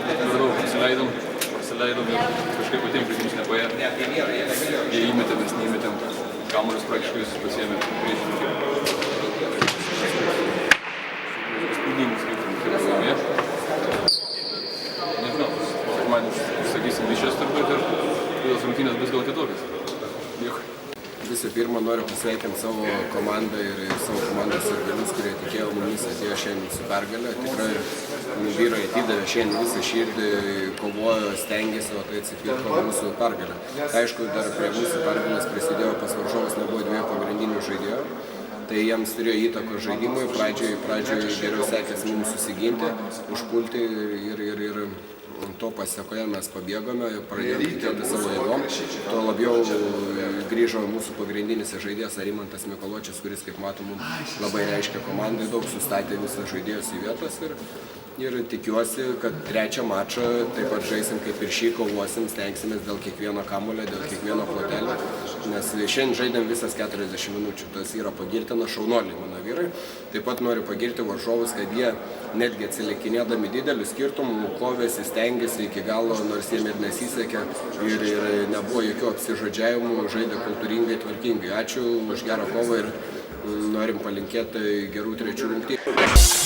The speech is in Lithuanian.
per daug prasileidom ir kažkaip patiems žaidimus nepaėjo. Jie įmetė, mes neįmetėm. Kamuolius praktiškai visus pasiėmė priešininkai. Spūdingus skirtumus yra laimėti. Nežinau, sekmadienį užsakysim mišias turbūt ir tos rungtynės bus gal kitokios. Dėkui. Visų pirma, noriu pasveikinti savo komandą ir savo komandos sirgalius, kurie tikėjo mumis, atėjo šiandien su pergalė. Tikrai vyrai atidavė šiandien visą širdį, kovojo, stengiasi, o tai atsipirko mūsų pergalę. Aišku, dar prie mūsų pergalės prisidėjo pas varžovus nebuvo dviejų pagrindinių žaidėjų. Tai jiems turėjo įtakos žaidimui, pradžioje geriau sekėsi mums susiginti, užpulti ir to pasiekoje mes pabėgome, pradėjome tikėti savo jėgom. Tuo labiau grįžo mūsų pagrindinis žaidėjas Arimantas Mikoločius, kuris, kaip matom, labai reiškia komandai, daug sustatė visą žaidėjus į vietas ir tikiuosi, kad trečią mačą taip pat žaisim kaip ir šį, kovosim, stengsimės dėl kiekvieno kamulio, dėl kiekvieno plotelio, nes šiandien žaidėm visas 40 minučių, tas yra pagirtina, šaunuoliai mano vyrai. Taip pat noriu pagirti varžovus, kad jie netgi atsilikinėdami didelių skirtumų, kovėsi, stengiasi iki galo, nors jiem ir nesisekė ir nebuvo jokių apsižodžiavimų, žaidė kultūringai, tvarkingai. Ačiū už gerą kovą ir norim palinkėti gerų trečių rungtynių.